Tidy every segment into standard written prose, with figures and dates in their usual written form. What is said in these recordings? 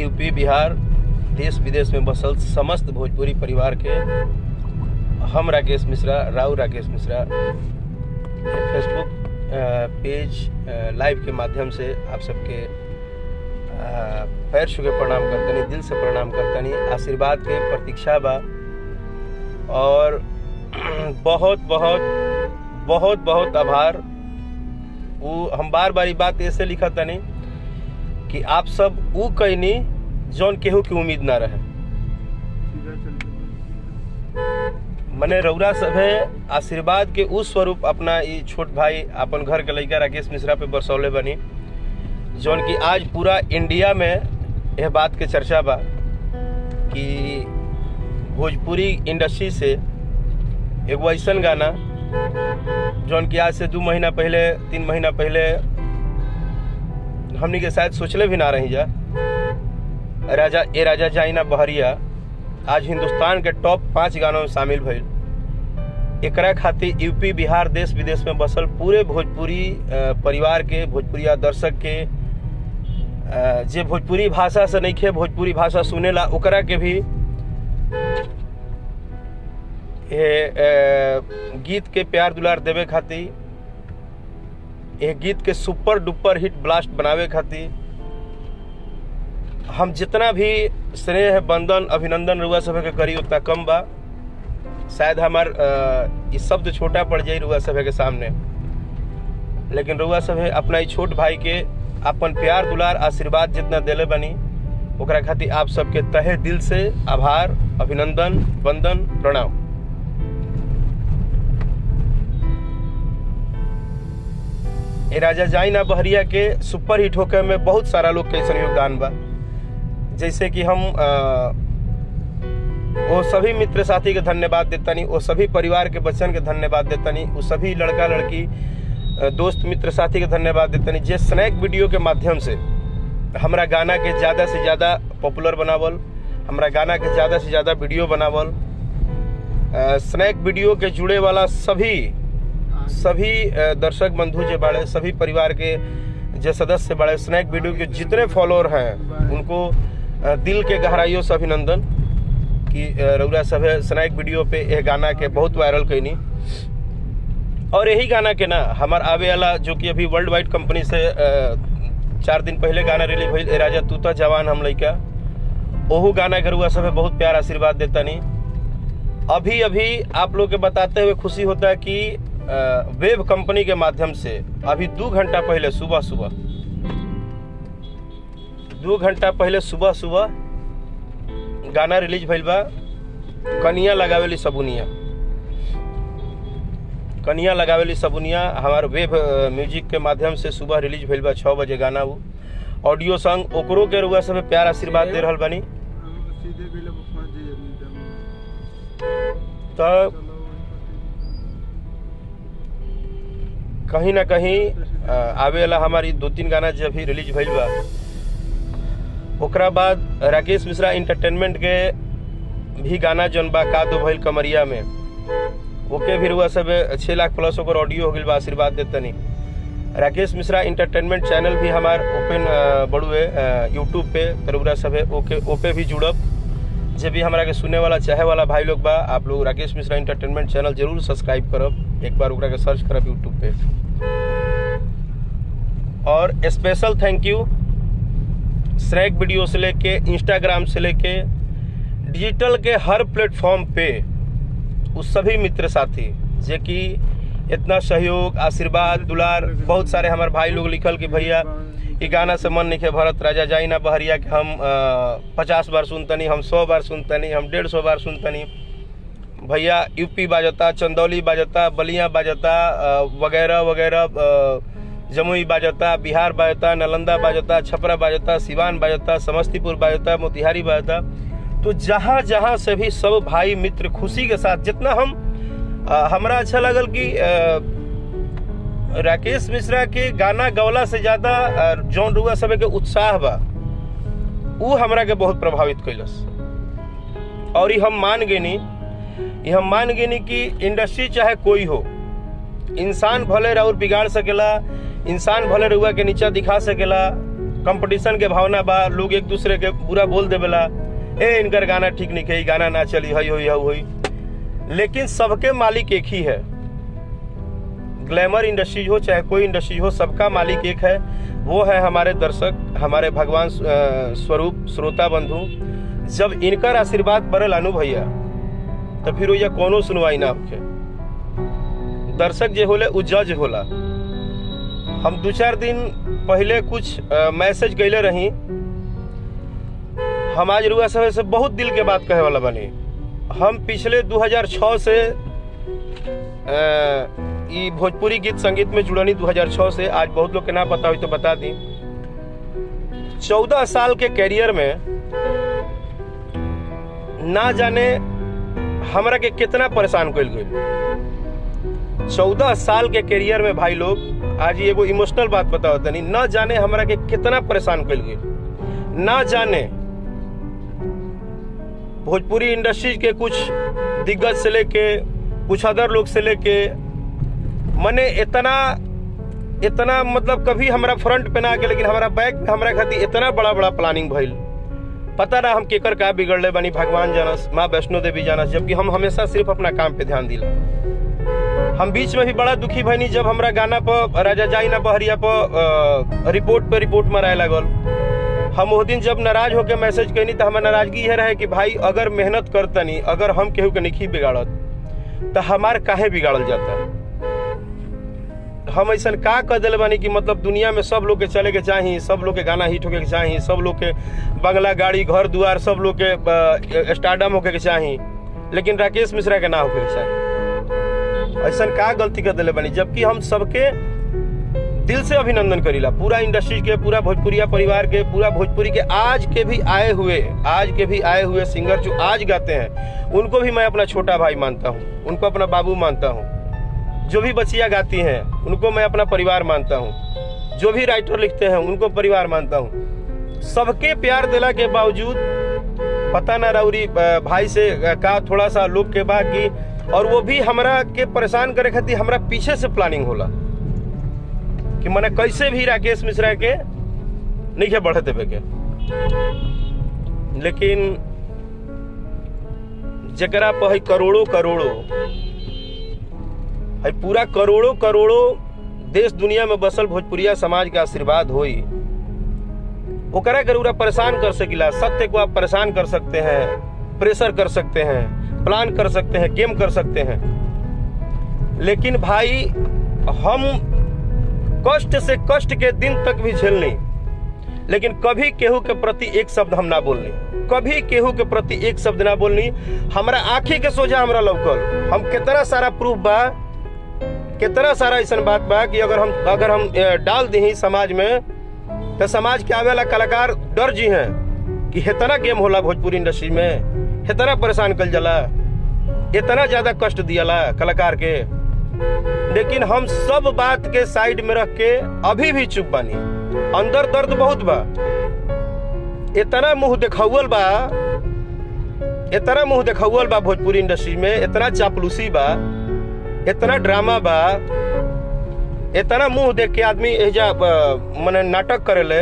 UP Bihar देश विदेश में बसल समस्त भोजपुरी परिवार के हम Rakesh Mishra, Rao Rakesh Mishra Facebook page live के माध्यम से आप सबके पैर छू के प्रणाम करतनी, दिल से प्रणाम करतनी। आशीर्वाद के प्रतीक्षा बा और बहुत बहुत बहुत बहुत आभार। वो हम बार बार बात ऐसे लिखा तनी कि आप सब वो कहनी जौन केहू की उम्मीद ना रहे। मने रौरा सभे आशीर्वाद के उस स्वरूप अपना ये छोट भाई अपन घर के लड़का राकेश मिश्रा पे बरसौले बनी, जौन की आज पूरा इंडिया में यह बात के चर्चा बा कि भोजपुरी इंडस्ट्री से एगो ऐसन गाना जौन की आज से 2 महीना पहले 3 महीना पहले हमनी के शायद सोचले भी ना रही जा, राजा जाई ना बहरिया आज हिंदुस्तान के टॉप 5 गानों में शामिल भइल। एकरा खातिर यूपी बिहार देश विदेश में बसल पूरे भोजपुरी परिवार के, भोजपुरिया दर्शक के, जे भोजपुरी भाषा से नहीं खे भोजपुरी भाषा सुनेला ओकरा के भी गीत के प्यार दुलार देवे खातिर, यह गीत के सुपर डुपर हिट ब्लास्ट बनावे खातिर हम जितना भी स्नेह बंदन अभिनंदन रुआ सभे के करी उतना कम बा। शायद हमार ये शब्द छोटा पड़ जाए रुआ सभे के सामने, लेकिन रुआ सभे अपना ही छोट भाई के अपन प्यार दुलार आशीर्वाद जितना देले बनी ओकरा खातिर आप सबके तहे दिल से आभार, अभिनंदन, वंदन, प्रणाम। राजा जाई ना बहरिया के सुपर हिट होकर में बहुत सारा लोग के ऐसा योगदान बा, जैसे कि हम वो सभी मित्र साथी के धन्यवाद देतानी, वो सभी परिवार के बच्चन के धन्यवाद देतानी, वो सभी लड़का लड़की दोस्त मित्र साथी के धन्यवाद देतानी जे स्नैक वीडियो के माध्यम से हमरा गाना के ज़्यादा से ज़्यादा पॉपुलर बनावल, हमरा गाना के ज़्यादा से ज़्यादा वीडियो बनावल। स्नैक वीडियो के जुड़े वाला सभी दर्शक बंधु जो बड़े, सभी परिवार के जो सदस्य बड़े, स्नैक वीडियो के जितने फॉलोअर हैं उनको दिल के गहराइयों से अभिनंदन कि रउरा सभे स्नैक वीडियो पे यह गाना के बहुत वायरल कैनी। और यही गाना के ना हमार आवे वाला जो कि अभी वर्ल्ड वाइड कंपनी से 4 दिन पहले गाना रिलीज भइल, ए राजा तू तो जवान हम लइका, ओहू गाना के रउआ सभे बहुत प्यार आशीर्वाद देता नहीं। अभी आप लोग के बताते हुए खुशी होता है कि वेब कंपनी के माध्यम से अभी 2 घंटा पहले सुबह गाना रिलीज भइल बा, कनिया लगावेली सबुनिया हमार वेब म्यूजिक के माध्यम से सुबह रिलीज भइल बा 6 बजे गाना। वो ऑडियो सॉन्ग ओकरो के रुआ सब प्यार आशीर्वाद दे रहल बानी। तो कहीं ना कहीं आवे वाला हमारी 2-3 गाना जब भी रिलीज भइल बा, ओकरा बाद राकेश मिश्रा इंटरटेनमेंट के भी गाना जौन बा का दो भइल कमरिया में, ओके भी रुआ सब 6 लाख प्लस ओकर ऑडियो हो गइल बा, आशीर्वाद देतनी। राकेश मिश्रा इंटरटेनमेंट चैनल भी हमार ओपन बड़ुए यूट्यूब पे, तरुरा सब ओपे भी जुड़ब। जब भी हमारा के सुने वाला चाहे वाला भाई लोग बा, आप लोग राकेश मिश्रा इंटरटेनमेंट चैनल जरूर सब्सक्राइब करब, एक बार ओकरा के सर्च करब यूट्यूब पे। और special thank you snack video से लेके इंस्टाग्राम से लेके डिजिटल के हर प्लेटफॉर्म पे उस सभी मित्र साथी जे कि इतना सहयोग आशीर्वाद दुलार, बहुत सारे हमारे भाई लोग लिखल कि भैया ये गाना से मन नहीं भरत, राजा जाई ना बहरिया के हम 50 बार सुनतनी, हम 100 बार सुनतनी, हम 150 बार सुनतनी। भैया यूपी बाजता, चंदौली बाजता, बलिया बाजता, वगैरह वगैरह, जमुई बाजता, बिहार बाजता, नालंदा बाजता, छपरा बाजता, सिवान बाजता, समस्तीपुर बाजता, मोतिहारी बाजता। तो जहाँ जहाँ से भी सब भाई मित्र खुशी के साथ जितना हमरा अच्छा लगल कि राकेश मिश्रा के गाना गवला से ज्यादा जौन रुआ सब के उत्साह बा वो हमरा के बहुत प्रभावित कैलस। और ये हम मान गेनी कि इंडस्ट्री चाहे कोई हो, इंसान भले और बिगाड़ सकेला, इंसान भले रुआ के नीचा दिखा सकेला, कंपटीशन के भावना बा, लोग एक दूसरे के बुरा बोल देवेला, ए इनकर गाना ठीक नहीं है, गाना ना चली, हई हुई। लेकिन सबके मालिक एक ही है। ग्लैमर इंडस्ट्रीज हो चाहे कोई इंडस्ट्री हो, सबका मालिक एक है, वो है हमारे दर्शक, हमारे भगवान स्वरूप श्रोता बंधु। जब इनकर आशीर्वाद बरल अनु भैया तो फिर वो कोनो सुनवाई ना होके। दर्शक जे होले उ जज होला। हम 2-4 दिन पहले कुछ मैसेज कैले रही, हम आज रुआ सब से बहुत दिल के बात कहे वाला बनी। हम पिछले 2006 से ई भोजपुरी गीत संगीत में जुड़नी 2006 से। आज बहुत लोग के ना पता हो तो बता दी। 14 साल के कैरियर में ना जाने हमरा के कितना परेशान कइल गइल। 14 साल के कैरियर में भाई लोग, आज ये एगो इमोशनल बात बताओ तनी, ना जाने हमरा के कितना परेशान कइल गइल। ना जाने भोजपुरी इंडस्ट्री के कुछ दिग्गज से लेके कुछ अदर लोग से लेके मने इतना मतलब कभी हमरा फ्रंट पे ना आके, लेकिन हमारा बैक पे हमरा खातिर इतना बड़ा प्लानिंग भइल। पता ना हम केकर का बिगड़ले बनी, भगवान जानस, माँ वैष्णो देवी जानस, जबकि हम हमेशा सिर्फ अपना काम पे ध्यान दिला। हम बीच में भी बड़ा दुखी भइनी जब हमरा गाना पर राजा जाई ना बहरिया पर रिपोर्ट मराए लगल। हम वो दिन जब नाराज होके मैसेज कैनी तो हमार नाराजगी यह रहे कि भाई अगर मेहनत करतनी, अगर हम केहू के नहीं बिगाड़त तो हमार काहे बिगाड़ल जाता। हम ऐसा का कर दिल बानी कि मतलब दुनिया में सब लोग के चले के चाहिए, सब लोग के गाना हिट होके के चाहिए, सब लोग के बंगला गाड़ी घर दुआर सब लोग के स्टारडम होके के चाहिए, लेकिन राकेश मिश्रा के ना होके के चाहिए। ऐसा का गलती कर दिले बानी, जबकि हम सबके दिल से अभिनंदन करीला, पूरा इंडस्ट्री के, पूरा भोजपुरिया परिवार के, पूरा भोजपुरी के आज के भी आए हुए सिंगर जो आज गाते हैं, उनको भी मैं अपना छोटा भाई मानता हूँ, उनको अपना बाबू मानता हूँ। जो भी बच्चियाँ गाती हैं उनको मैं अपना परिवार मानता हूँ, जो भी राइटर लिखते हैं उनको परिवार मानता हूँ। सबके प्यार दिला के बावजूद पता ना राउरी भाई से का थोड़ा सा लोग के बाकी, और वो भी हमरा के परेशान करे खातिर हमरा पीछे से प्लानिंग होला कि मने कैसे भी राकेश मिश्रा के नहीं के बढ़े देवे के। लेकिन जकरा पर करोड़ों पूरा करोड़ों देश दुनिया में बसल भोजपुरिया समाज का आशीर्वाद होई, ओकरा जरूर परेशान कर सकिला। सत्य को आप परेशान कर सकते हैं, प्रेशर कर सकते हैं, प्लान कर सकते हैं, गेम कर सकते हैं, लेकिन भाई हम कष्ट से कष्ट के दिन तक भी झेलनी, लेकिन कभी केहू के प्रति एक शब्द हम ना बोलनी, कभी केहू के प्रति एक शब्द ना बोलनी। हमारा आंखी के सोझा हमरा लौकल, हम कितना सारा प्रूफ बा, कितना सारा ऐसा बात बा कि अगर हम डाल दी समाज में तो समाज के आवेला कलाकार डर जी हैं कि इतना गेम होला भोजपुरी इंडस्ट्री में, इतना परेशान कल जाला, इतना ज्यादा कष्ट दियाला कलाकार के। लेकिन हम सब बात के साइड में रख के अभी भी चुप बानी। अंदर दर्द बहुत बा, इतना मुंह देखावल बा भोजपुरी इंडस्ट्री में, इतना चापलूसी बा, इतना ड्रामा बा, इतना मुंह देख के आदमी एजा मने नाटक करेले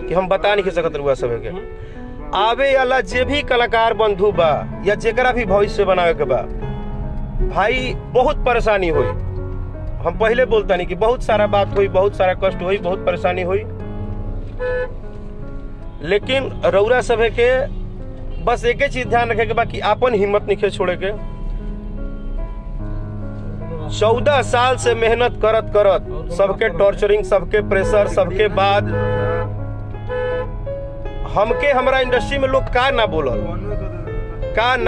कि हम बता नहीं सकत रुआ सब के। आवे वाला जे भी कलाकार बंधु बा या जेकरा भी भविष्य बनावे के बा, भाई बहुत परेशानी हुई। हम पहले बोलता नहीं कि बहुत सारा बात हुई, बहुत सारा कष्ट हुई, बहुत परेशानी हुई, लेकिन रउरा सभे के बस एक ही चीज ध्यान रखे के बा कि आपन हिम्मत नहीं छोड़े के। 14 साल से मेहनत करत सबके टॉर्चरिंग, सबके प्रेशर, सबके बाद हमके हमरा इंडस्ट्री में लोग का ना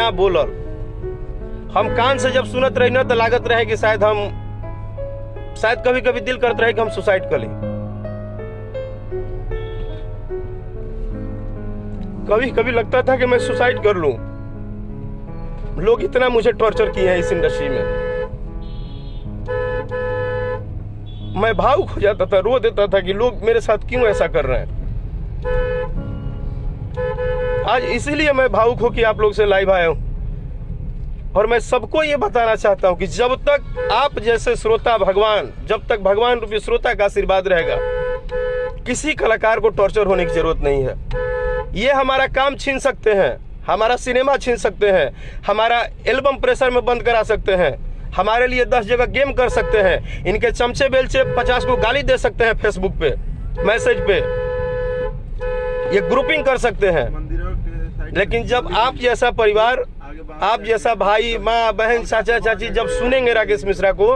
बोलल। हम कान से जब सुनत रही ना तो लागत रहे कि शायद कभी कभी दिल करता रहे कि हम सुसाइड कर ली। कभी कभी लगता था कि मैं सुसाइड कर लूं। लोग इतना मुझे टॉर्चर किए हैं इस इंडस्ट्री में, मैं भावुक हो जाता था, रो देता था कि लोग मेरे साथ क्यों ऐसा कर रहे हैं। आज इसीलिए मैं भावुक हो कि आप लोग से लाइव आया हूं, और मैं सबको ये बताना चाहता हूं कि जब तक आप जैसे श्रोता जब तक भगवान रूपी श्रोता का आशीर्वाद रहेगा, किसी कलाकार को टॉर्चर होने की जरूरत नहीं है। ये हमारा काम छीन सकते हैं, हमारा सिनेमा छीन सकते हैं, हमारा एल्बम प्रेशर में बंद करा सकते हैं, हमारे लिए 10 जगह गेम कर सकते हैं, इनके चमचे बेलचे 50 को गाली दे सकते हैं फेसबुक पे, मैसेज पे, ये ग्रुपिंग कर सकते हैं। लेकिन जब आप जैसा परिवार, आप जैसा भाई, माँ, बहन, चाचा, चाची जब सुनेंगे राकेश मिश्रा को,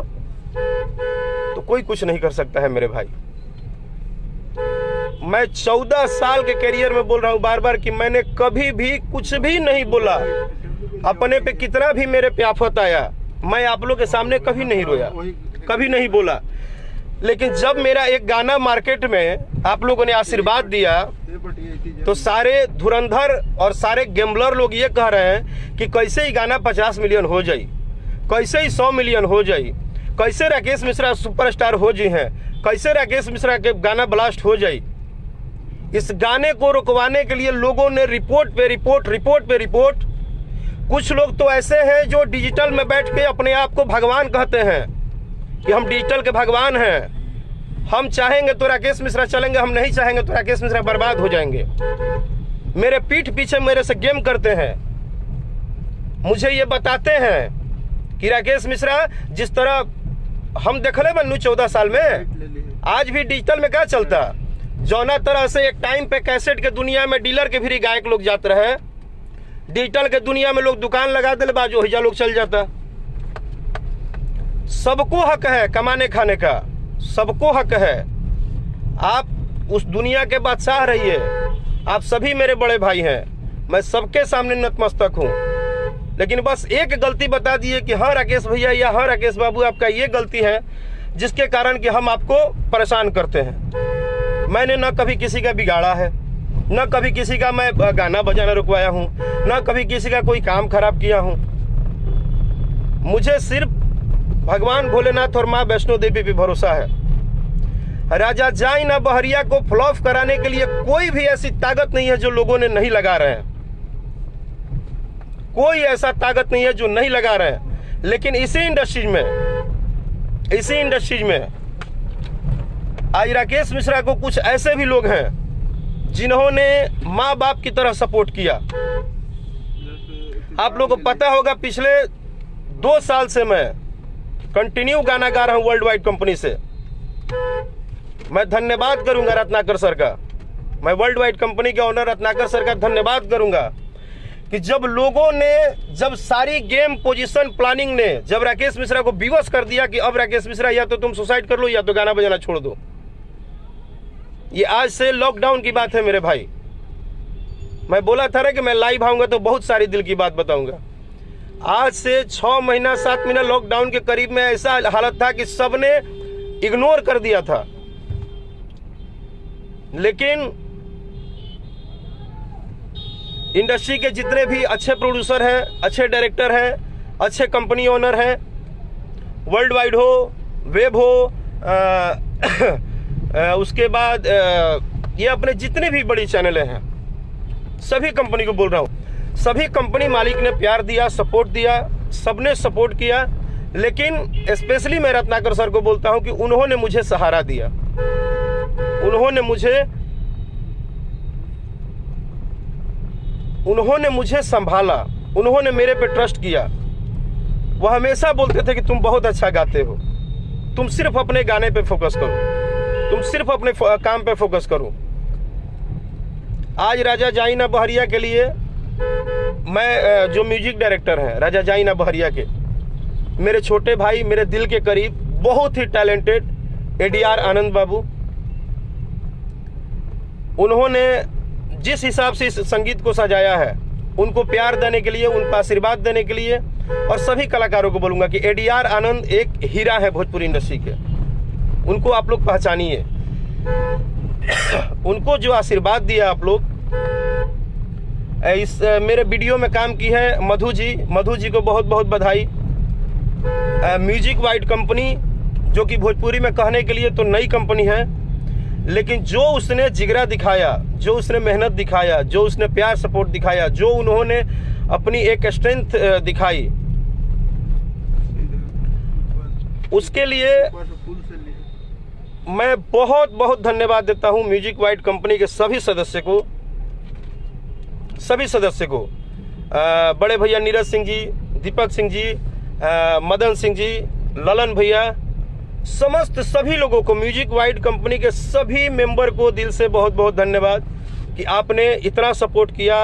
तो कोई कुछ नहीं कर सकता है मेरे भाई। मैं 14 साल के करियर में बोल रहा हूं बार बार कि मैंने कभी भी कुछ भी नहीं बोला। अपने पे कितना भी मेरे पे आफत आया, मैं आप लोग के सामने कभी नहीं रोया, कभी नहीं बोला। लेकिन जब मेरा एक गाना मार्केट में आप लोगों ने आशीर्वाद दिया, तो सारे धुरंधर और सारे गैम्बलर लोग ये कह रहे हैं कि कैसे ही गाना 50 मिलियन हो जाए, कैसे ही 100 मिलियन हो जाए, कैसे राकेश मिश्रा सुपरस्टार हो जी हैं, कैसे राकेश मिश्रा के गाना ब्लास्ट हो जाए। इस गाने को रुकवाने के लिए लोगों ने रिपोर्ट पे रिपोर्ट। कुछ लोग तो ऐसे हैं जो डिजिटल में बैठ के अपने आप को भगवान कहते हैं कि हम डिजिटल के भगवान हैं, हम चाहेंगे तो राकेश मिश्रा चलेंगे, हम नहीं चाहेंगे तो राकेश मिश्रा बर्बाद हो जाएंगे। मेरे पीठ पीछे मेरे से गेम करते हैं, मुझे ये बताते हैं कि राकेश मिश्रा जिस तरह हम देखले बनू 14 साल में, आज भी डिजिटल में क्या चलता, जौना तरह से एक टाइम पे कैसेट के दुनिया में डीलर के भी गायक लोग जाते रहे, डिजिटल के दुनिया में लोग दुकान लगा दे बाजू हिजा लोग चल जाता। सबको हक है कमाने खाने का, सबको हक है। आप उस दुनिया के बादशाह रहिए, आप सभी मेरे बड़े भाई हैं, मैं सबके सामने नतमस्तक हूं। लेकिन बस एक गलती बता दिए कि हाँ राकेश भैया या हाँ राकेश बाबू, आपका ये गलती है जिसके कारण कि हम आपको परेशान करते हैं। मैंने न कभी किसी का बिगाड़ा है, न कभी किसी का मैं गाना बजाना रुकवाया हूँ, न कभी किसी का कोई काम खराब किया हूँ। मुझे सिर्फ भगवान भोलेनाथ और माँ वैष्णो देवी पे भरोसा है। राजा जाई ना बहरिया को फ्लॉप कराने के लिए कोई भी ऐसी ताकत नहीं है जो लोगों ने नहीं लगा रहे हैं, कोई ऐसा ताकत नहीं है जो नहीं लगा रहे हैं। लेकिन इसी इंडस्ट्रीज में आज राकेश मिश्रा को कुछ ऐसे भी लोग हैं जिन्होंने माँ बाप की तरह सपोर्ट किया। आप लोगों को पता होगा पिछले 2 साल से मैं कंटिन्यू गाना गा रहा हूं वर्ल्ड वाइड कंपनी से। मैं धन्यवाद करूंगा रत्नाकर सर का, मैं वर्ल्ड वाइड कंपनी के ओनर रत्नाकर सर का धन्यवाद करूंगा कि जब लोगों ने, जब सारी गेम पोजीशन प्लानिंग ने जब राकेश मिश्रा को विवश कर दिया कि अब राकेश मिश्रा या तो तुम सुसाइड कर लो या तो गाना बजाना छोड़ दो। ये आज से लॉकडाउन की बात है मेरे भाई। मैं बोला था ना कि मैं लाइव आऊंगा तो बहुत सारी दिल की बात बताऊंगा। आज से 6 महीना 7 महीना लॉकडाउन के करीब में ऐसा हालत था कि सबने इग्नोर कर दिया था। लेकिन इंडस्ट्री के जितने भी अच्छे प्रोड्यूसर हैं, अच्छे डायरेक्टर हैं, अच्छे कंपनी ओनर हैं, वर्ल्ड वाइड हो, वेब हो, उसके बाद ये अपने जितने भी बड़ी चैनलें हैं, सभी कंपनी को बोल रहा हूँ, सभी कंपनी मालिक ने प्यार दिया, सपोर्ट दिया, सबने सपोर्ट किया। लेकिन स्पेशली मैं रत्नाकर सर को बोलता हूँ कि उन्होंने मुझे सहारा दिया, उन्होंने मुझे संभाला, उन्होंने मेरे पे ट्रस्ट किया। वो हमेशा बोलते थे कि तुम बहुत अच्छा गाते हो, तुम सिर्फ अपने गाने पे फोकस करो, तुम सिर्फ अपने काम पे फोकस करो। आज राजा जाइना बहरिया के लिए मैं जो म्यूजिक डायरेक्टर हैं राजा जाइना बहरिया के, मेरे छोटे भाई, मेरे दिल के करीब, बहुत ही टैलेंटेड एडीआर आनंद बाबू, उन्होंने जिस हिसाब से इस संगीत को सजाया है, उनको प्यार देने के लिए, उनको आशीर्वाद देने के लिए, और सभी कलाकारों को बोलूंगा कि एडीआर आनंद एक हीरा है भोजपुरी इंडस्ट्री के, उनको आप लोग पहचानिए। उनको जो आशीर्वाद दिया आप लोग, इस मेरे वीडियो में काम की है मधु जी को बहुत बहुत बधाई। म्यूजिक वाइड कंपनी जो कि भोजपुरी में कहने के लिए तो नई कंपनी है, लेकिन जो उसने जिगरा दिखाया, जो उसने मेहनत दिखाया, जो उसने प्यार सपोर्ट दिखाया, जो उन्होंने अपनी एक स्ट्रेंथ दिखाई, मैं बहुत बहुत धन्यवाद देता हूं म्यूजिक वाइड कंपनी के सभी सदस्य को, बड़े भैया नीरज सिंह जी, दीपक सिंह जी, मदन सिंह जी, ललन भैया, समस्त सभी लोगों को, म्यूजिक वाइड कंपनी के सभी मेंबर को दिल से बहुत बहुत धन्यवाद कि आपने इतना सपोर्ट किया।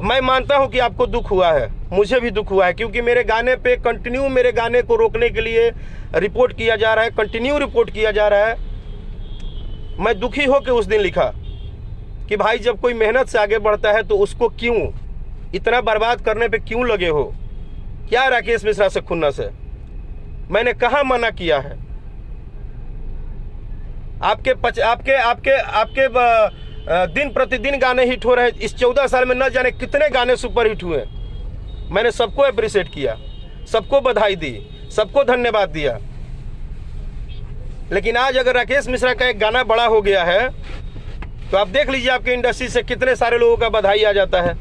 मैं मानता हूं कि आपको दुख हुआ है, मुझे भी दुख हुआ है, क्योंकि मेरे गाने पे कंटिन्यू मेरे गाने को रोकने के लिए रिपोर्ट किया जा रहा है, कंटिन्यू रिपोर्ट किया जा रहा है। मैं दुखी हो के उस दिन लिखा कि भाई जब कोई मेहनत से आगे बढ़ता है तो उसको क्यों इतना बर्बाद करने पे क्यों लगे हो? क्या राकेश मिश्रा से खुन्नस है? मैंने कहाँ मना किया है? आपके दिन प्रतिदिन गाने हिट हो रहे हैं। इस 14 साल में न जाने कितने गाने सुपर हिट हुए। मैंने सबको अप्रिशिएट किया, सबको बधाई दी, सबको धन्यवाद दिया। लेकिन आज अगर राकेश मिश्रा का एक गाना बड़ा हो गया है तो आप देख लीजिए आपके इंडस्ट्री से कितने सारे लोगों का बधाई आ जाता है।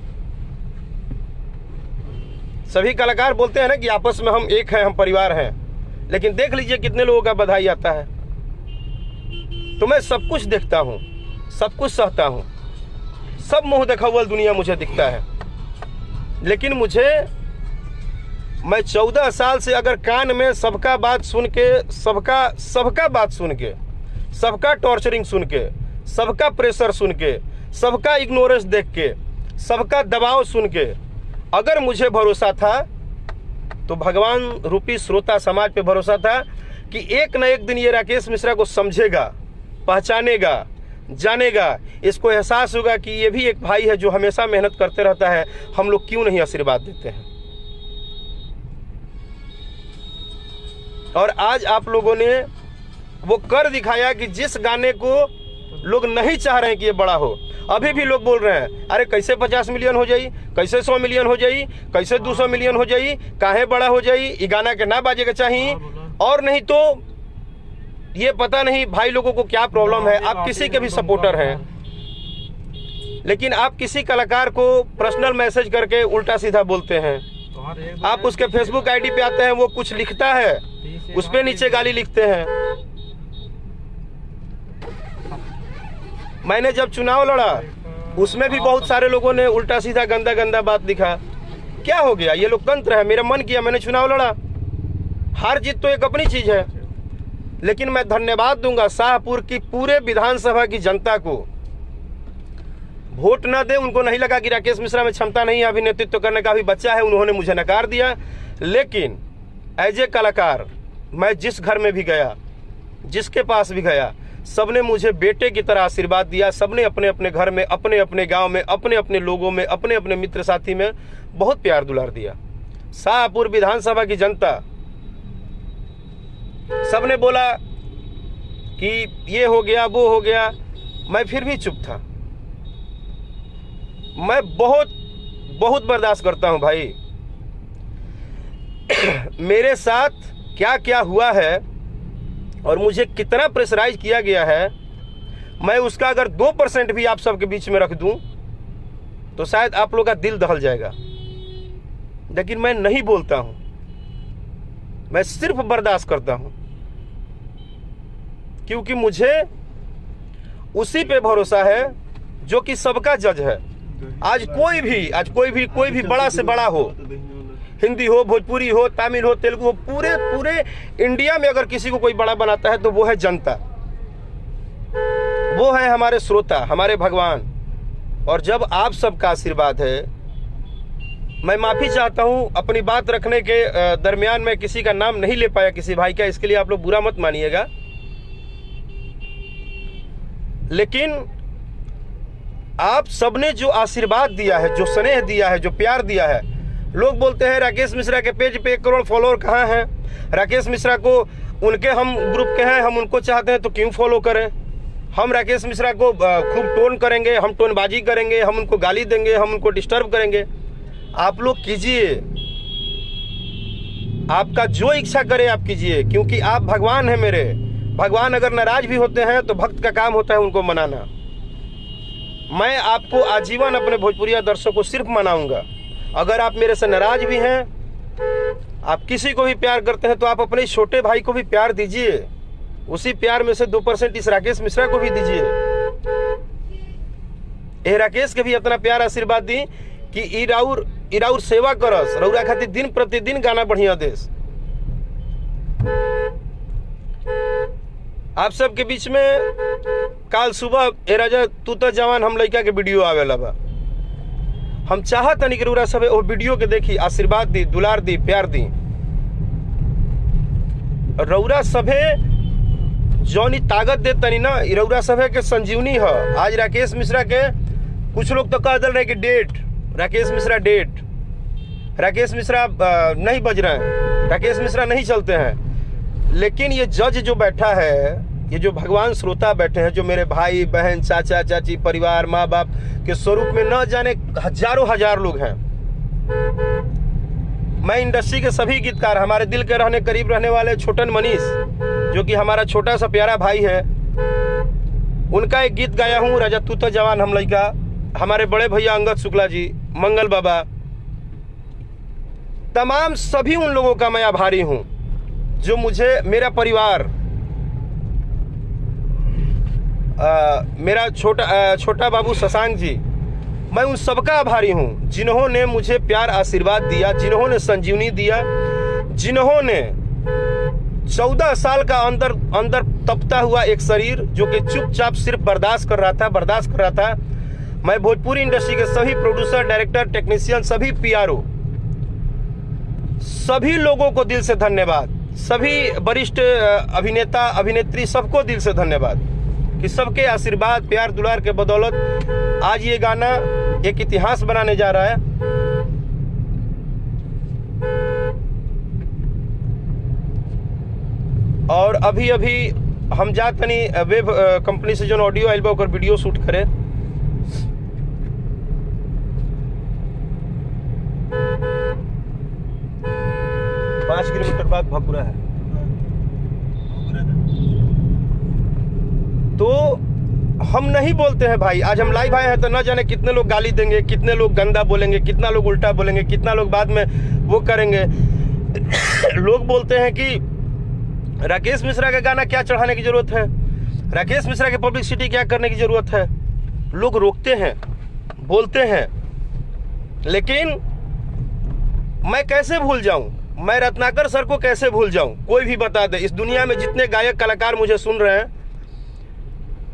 सभी कलाकार बोलते हैं ना कि आपस में हम एक हैं, हम परिवार हैं, लेकिन देख लीजिए कितने लोगों का बधाई आता है। तो मैं सब कुछ देखता हूं, सब कुछ सहता हूं, सब मुंह दिखावल दुनिया मुझे दिखता है। लेकिन मैं 14 साल से अगर कान में सबका बात सुन के, सबका बात सुन के, सबका टॉर्चरिंग सुन के, सबका प्रेशर सुन के, सबका इग्नोरेंस देख के, सबका दबाव सुन के अगर मुझे भरोसा था तो भगवान रूपी श्रोता समाज पे भरोसा था कि एक न एक दिन ये राकेश मिश्रा को समझेगा, पहचानेगा, जानेगा, इसको एहसास होगा कि ये भी एक भाई है जो हमेशा मेहनत करते रहता है, हम लोग क्यों नहीं आशीर्वाद देते हैं। और आज आप लोगों ने वो कर दिखाया कि जिस गाने को लोग नहीं चाह रहे हैं कि ये बड़ा हो, अभी भी लोग बोल रहे हैं अरे कैसे 50 मिलियन हो जाई, कैसे 100 मिलियन हो जाई, कैसे 200 मिलियन हो जाई, काहे बड़ा हो जाई, ये गाना के ना बाजेगा चाहिए। और नहीं तो ये पता नहीं भाई लोगों को क्या प्रॉब्लम है। आप किसी के भी सपोर्टर हैं, लेकिन आप किसी कलाकार को पर्सनल मैसेज करके उल्टा सीधा बोलते हैं। आप उसके फेसबुक आईडी पे आते हैं, वो कुछ लिखता है, उस पे नीचे गाली लिखते हैं। मैंने जब चुनाव लड़ा उसमें भी बहुत सारे लोगों ने उल्टा सीधा गंदा गंदा बात लिखा। क्या हो गया? ये लोकतंत्र है, मेरा मन किया, मैंने चुनाव लड़ा। हार जीत तो एक अपनी चीज है, लेकिन मैं धन्यवाद दूंगा शाहपुर की पूरे विधानसभा की जनता को। वोट न दे, उनको नहीं लगा कि राकेश मिश्रा में क्षमता नहीं है, अभी नेतृत्व करने का भी बच्चा है, उन्होंने मुझे नकार दिया। लेकिन एज ए कलाकार मैं जिस घर में भी गया, जिसके पास भी गया, सबने मुझे बेटे की तरह आशीर्वाद दिया। सबने अपने अपने घर में, अपने अपने गांव में, अपने अपने लोगों में, अपने अपने मित्र साथी में बहुत प्यार दुलार दिया। शाहपुर विधानसभा की जनता सबने बोला कि ये हो गया, वो हो गया, मैं फिर भी चुप था। मैं बहुत बहुत बर्दाश्त करता हूं भाई। मेरे साथ क्या क्या हुआ है और मुझे कितना प्रेशराइज किया गया है, मैं उसका अगर 2% भी आप सबके बीच में रख दूं तो शायद आप लोग का दिल दहल जाएगा। लेकिन मैं नहीं बोलता हूं, मैं सिर्फ बर्दाश्त करता हूं, क्योंकि मुझे उसी पे भरोसा है जो कि सबका जज है। आज कोई भी बड़ा से बड़ा हो, हिंदी हो, भोजपुरी हो, तमिल हो, तेलुगु हो, पूरे इंडिया में अगर किसी को कोई बड़ा बनाता है तो वो है जनता, वो है हमारे श्रोता, हमारे भगवान। और जब आप सबका आशीर्वाद है, मैं माफी चाहता हूं अपनी बात रखने के दरमियान में किसी का नाम नहीं ले पाया, किसी भाई का, इसके लिए आप लोग बुरा मत मानिएगा। लेकिन आप सबने जो आशीर्वाद दिया है, जो स्नेह दिया है, जो प्यार दिया है, लोग बोलते हैं राकेश मिश्रा के पेज पे 1 करोड़ फॉलोअर कहाँ हैं? राकेश मिश्रा को, उनके हम ग्रुप के हैं, हम उनको चाहते हैं तो क्यों फॉलो करें? हम राकेश मिश्रा को खूब टोन करेंगे, हम टोनबाजी करेंगे, हम उनको गाली देंगे, हम उनको डिस्टर्ब करेंगे। आप लोग कीजिए, आपका जो इच्छा करे आप कीजिए, क्योंकि आप भगवान हैं मेरे। भगवान अगर नाराज भी होते हैं तो भक्त का काम होता है उनको मनाना। मैं आपको आजीवन अपने भोजपुरिया दर्शकों को सिर्फ मनाऊंगा। अगर आप मेरे से नाराज भी हैं, आप किसी को भी प्यार करते हैं, तो आप अपने छोटे भाई को भी प्यार दीजिए। उसी प्यार में से 2% इस राकेश मिश्रा को भी दीजिए। ए राकेश के भी इतना प्यार आशीर्वाद दी कि इराउर सेवा करस, रउरा खातिर दिन प्रतिदिन गाना बढ़िया देश। आप सबके बीच में काल सुबह ए राजा तू तो जवान हम लड़का के वीडियो आवेला बा। हम चाहत नहीं कि रउरा सब वो वीडियो के देखी, आशीर्वाद दी, दुलार दी, प्यार दी। रउरा सभे जौनी ताकत दे तनी ना, रउरा सभे के संजीवनी है। आज राकेश मिश्रा के कुछ लोग तो कह दल रहे कि डेट, राकेश मिश्रा डेट, राकेश मिश्रा नहीं बज रहे हैं, राकेश मिश्रा नहीं चलते हैं। लेकिन ये जज जो बैठा है, ये जो भगवान श्रोता बैठे हैं, जो मेरे भाई बहन चाचा चाची परिवार माँ बाप के स्वरूप में न जाने हजारों हजार लोग हैं। मैं इंडस्ट्री के सभी गीतकार, हमारे दिल के रहने करीब रहने वाले छोटन मनीष जो कि हमारा छोटा सा प्यारा भाई है, उनका एक गीत गाया हूँ, राजा तू तो जवान हम लड़का। हमारे बड़े भैया अंगद शुक्ला जी, मंगल बाबा, तमाम सभी उन लोगों का मैं आभारी हूँ जो मुझे, मेरा परिवार, मेरा छोटा बाबू शशांक जी, मैं उन सबका आभारी हूँ जिन्होंने मुझे प्यार आशीर्वाद दिया, जिन्होंने संजीवनी दिया, जिन्होंने 14 साल का अंदर तपता हुआ एक शरीर जो कि चुपचाप सिर्फ बर्दाश्त कर रहा था। मैं भोजपुरी इंडस्ट्री के सभी प्रोड्यूसर, डायरेक्टर, टेक्नीशियन, सभी पीआरओ, सभी लोगों को दिल से धन्यवाद, सभी वरिष्ठ अभिनेता अभिनेत्री, सबको दिल से धन्यवाद कि सबके आशीर्वाद प्यार दुलार के बदौलत आज ये गाना एक इतिहास बनाने जा रहा है। और अभी हम जात तनी वेब कंपनी से जो ऑडियो आइल बा ओकर वीडियो शूट करे। पाँच किलोमीटर बाद भकुरा है। तो हम नहीं बोलते हैं भाई, आज हम लाइव आए हैं तो न जाने कितने लोग गाली देंगे, कितने लोग गंदा बोलेंगे, कितना लोग उल्टा बोलेंगे, कितना लोग बाद में वो करेंगे। लोग बोलते हैं कि राकेश मिश्रा का गाना क्या चढ़ाने की जरूरत है, राकेश मिश्रा की पब्लिसिटी क्या करने की जरूरत है। लोग रोकते हैं, बोलते हैं, लेकिन मैं कैसे भूल जाऊं, मैं रत्नाकर सर को कैसे भूल जाऊं। कोई भी बता दे, इस दुनिया में जितने गायक कलाकार मुझे सुन रहे हैं,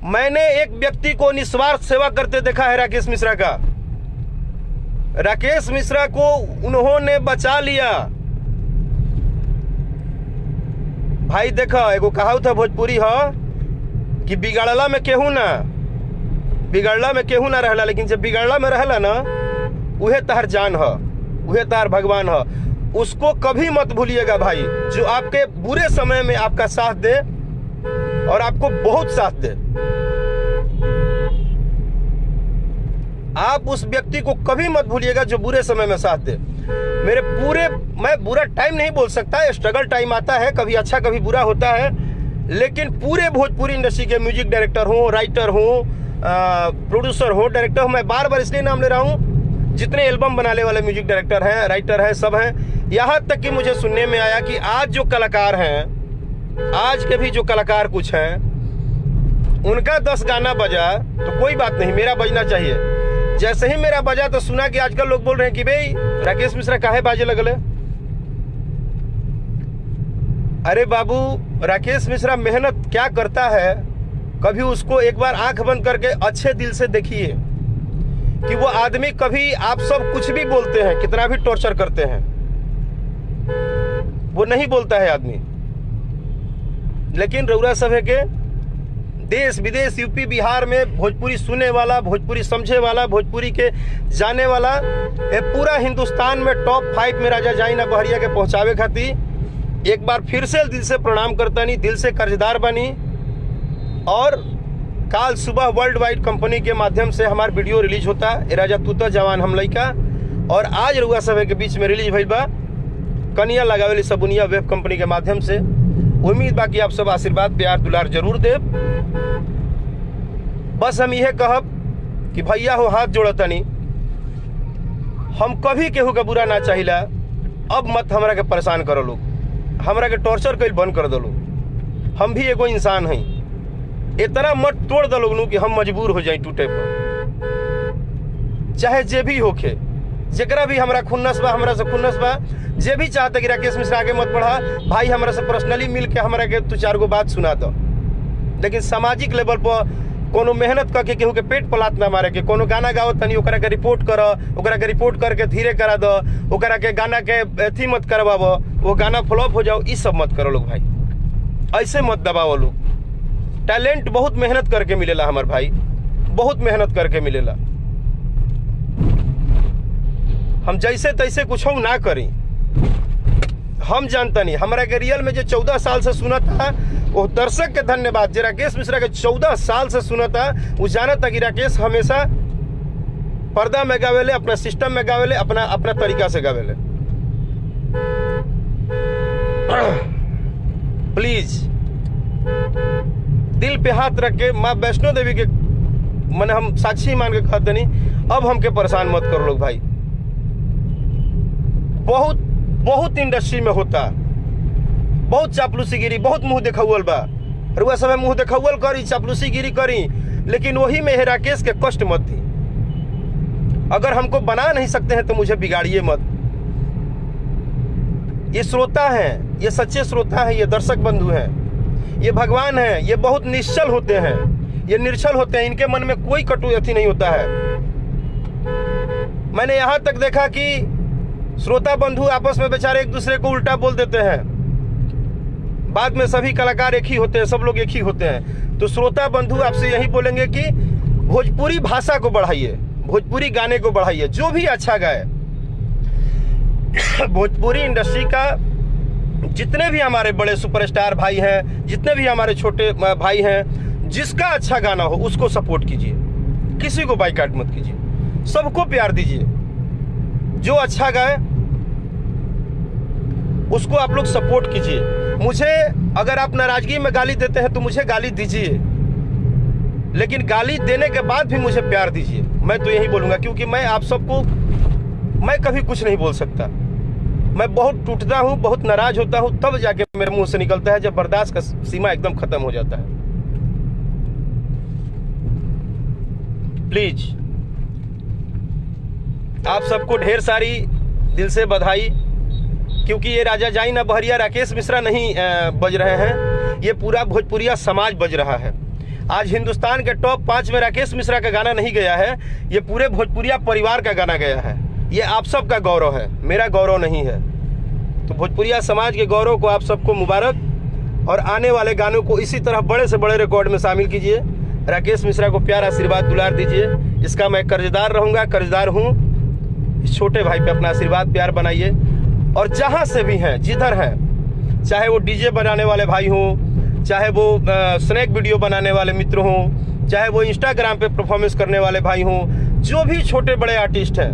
मैंने एक व्यक्ति को निस्वार्थ सेवा करते देखा है, राकेश मिश्रा का। राकेश मिश्रा को उन्होंने बचा लिया। भाई देखो, एगो कहावत है भोजपुरी है कि बिगड़ला में केहू ना रहला, लेकिन जब बिगड़ला में रहला ना, उहे तार जान है, उहे तार भगवान है। उसको कभी मत भूलिएगा भाई, जो आपके बुरे समय में आपका साथ दे और आपको बहुत साथ दे। आप उस व्यक्ति को कभी मत भूलिएगा जो बुरे समय में साथ दे। मैं बुरा टाइम नहीं बोल सकता, स्ट्रगल टाइम आता है, कभी अच्छा कभी बुरा होता है, लेकिन पूरे भोजपुरी इंडस्ट्री के म्यूजिक डायरेक्टर हो, राइटर हो, प्रोड्यूसर हो, डायरेक्टर हो, मैं बार बार इसलिए नाम ले रहा हूँ, जितने एल्बम बनाने वाले म्यूजिक डायरेक्टर हैं, राइटर हैं, सब हैं। यहाँ तक कि मुझे सुनने में आया कि आज जो कलाकार हैं, आज के भी जो कलाकार कुछ हैं, उनका 10 गाना बजा तो कोई बात नहीं, मेरा बजना चाहिए। जैसे ही मेरा बजा तो सुना कि आजकल लोग बोल रहे हैं कि भाई राकेश मिश्रा काहे बाजे लगले। अरे बाबू, राकेश मिश्रा मेहनत क्या करता है, कभी उसको एक बार आंख बंद करके अच्छे दिल से देखिए कि वो आदमी, कभी आप सब कुछ भी बोलते हैं, कितना भी टॉर्चर करते हैं, वो नहीं बोलता है आदमी। लेकिन रउरा सब है के देश विदेश, यूपी बिहार में भोजपुरी सुनने वाला, भोजपुरी समझे वाला, भोजपुरी के जाने वाला, ये पूरा हिंदुस्तान में टॉप 5 में राजा जाइना बहरिया के पहुंचावे खातिर एक बार फिर से दिल से प्रणाम करता नहीं, दिल से कर्जदार बनी। और काल सुबह वर्ल्ड वाइड कंपनी के माध्यम से हमारा वीडियो रिलीज होता है, राजा तू तो जवान हम लड़का। और आज रउआ सब के बीच में रिलीज भइल बा कनिया लगावेली सबुनिया वेब कंपनी के माध्यम से। उम्मीद बा कि आप सब आशीर्वाद प्यार दुलार जरूर दे। बस हम यह कहब कि भैया हो हाथ जोड़तनी, हम कभी केहू के बुरा ना चाहिला। अब मत हमरा के परेशान करो लोग, हमरा के टॉर्चर कइल बंद कर दो लोग। हम भी एगो इंसान हैं। इतना मत तोड़ दो लोग कि हम मजबूर हो जाए टूटे पर, चाहे जे भी होके, जरा भी हमारा खुन्नस बा, हमरा से खुन्नस बा, जे भी चाहते कि राकेश मिश्रा आगे मत बढ़ा भाई, हमरा से पर्सनली मिल के हमरा के 2-4 गो बात सुना दो। लेकिन सामाजिक लेवल पर कोनो मेहनत करके केहू के पेट पलात ना मारे के, कोनो गाना गाओ तनी ओकरा के रिपोर्ट कर, ओकरा के रिपोर्ट करके धीरे करा दो, ओकरा के गाना के अथी मत करवाओ, वो गाना फ्लॉप हो जाओ, ये सब मत करो लोग भाई, ऐसे मत दबाओ लोग। टैलेंट बहुत मेहनत करके मिलेला हमार भाई, बहुत मेहनत करके मिलेला। हम जैसे तैसे कुछ ना करी, हम जानता नहीं। हमारा के रियल में जो 14 साल से सुना था वो दर्शक के धन्यवाद, जो राकेश मिश्रा के 14 साल से सुना था, वो जाना था कि राकेश हमेशा पर्दा में गावेले, अपना सिस्टम में गावेले, अपना तरीका से गावेले। प्लीज दिल पे हाथ रख के माँ वैष्णो देवी के मैंने हम साक्षी मान के कहते नहीं, अब हमके परेशान मत करो लोग भाई। बहुत बहुत इंडस्ट्री में होता, बहुत चापलूसीगिरी, बहुत मुंह देखावल बा, और वह समय मुंह देखावल करी, चापलूसीगिरी करी, लेकिन वही में राकेश के कष्ट मत दी। अगर हमको बना नहीं सकते हैं तो मुझे बिगाड़िए मत। ये श्रोता हैं, ये सच्चे श्रोता हैं, ये दर्शक बंधु हैं, ये भगवान हैं, ये बहुत निश्चल होते हैं, ये निर्छल होते हैं, इनके मन में कोई कटु अथी नहीं होता है। मैंने यहां तक देखा कि श्रोता बंधु आपस में बेचारे एक दूसरे को उल्टा बोल देते हैं, बाद में सभी कलाकार एक ही होते हैं, सब लोग एक ही होते हैं। तो श्रोता बंधु आपसे यही बोलेंगे कि भोजपुरी भाषा को बढ़ाइए, भोजपुरी गाने को बढ़ाइए, जो भी अच्छा गाए। भोजपुरी इंडस्ट्री का जितने भी हमारे बड़े सुपरस्टार भाई हैं, जितने भी हमारे छोटे भाई हैं, जिसका अच्छा गाना हो उसको सपोर्ट कीजिए, किसी को बाइकाट मत कीजिए, सबको प्यार दीजिए। जो अच्छा गाए उसको आप लोग सपोर्ट कीजिए। मुझे अगर आप नाराजगी में गाली देते हैं तो मुझे गाली दीजिए, लेकिन गाली देने के बाद भी मुझे प्यार दीजिए। मैं तो यही बोलूंगा, क्योंकि मैं आप सबको, मैं कभी कुछ नहीं बोल सकता। मैं बहुत टूटता हूं, बहुत नाराज होता हूं, तब जाके मेरे मुंह से निकलता है, जब बर्दाश्त का सीमा एकदम खत्म हो जाता है। प्लीज आप सबको ढेर सारी दिल से बधाई, क्योंकि ये राजा जाई ना बहरिया राकेश मिश्रा नहीं बज रहे हैं, ये पूरा भोजपुरिया समाज बज रहा है। आज हिंदुस्तान के टॉप 5 में राकेश मिश्रा का गाना नहीं गया है, ये पूरे भोजपुरिया परिवार का गाना गया है। ये आप सबका गौरव है, मेरा गौरव नहीं है। तो भोजपुरिया समाज के गौरव को आप सबको मुबारक, और आने वाले गानों को इसी तरह बड़े से बड़े रिकॉर्ड में शामिल कीजिए। राकेश मिश्रा को प्यार आशीर्वाद दुलार दीजिए, इसका मैं कर्जदार रहूँगा, कर्जदार हूँ। इस छोटे भाई पे अपना आशीर्वाद प्यार बनाइए, और जहाँ से भी हैं, जिधर हैं, चाहे वो डीजे बनाने वाले भाई हों, चाहे वो स्नैक वीडियो बनाने वाले मित्र हों, चाहे वो इंस्टाग्राम पे परफॉर्मेंस करने वाले भाई हों, जो भी छोटे बड़े आर्टिस्ट हैं,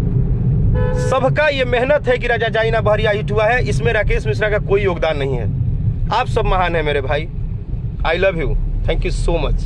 सबका ये मेहनत है कि राजा जाई ना बहरिया हिट हुआ है। इसमें राकेश मिश्रा का कोई योगदान नहीं है। आप सब महान है मेरे भाई। I love you, thank you so much.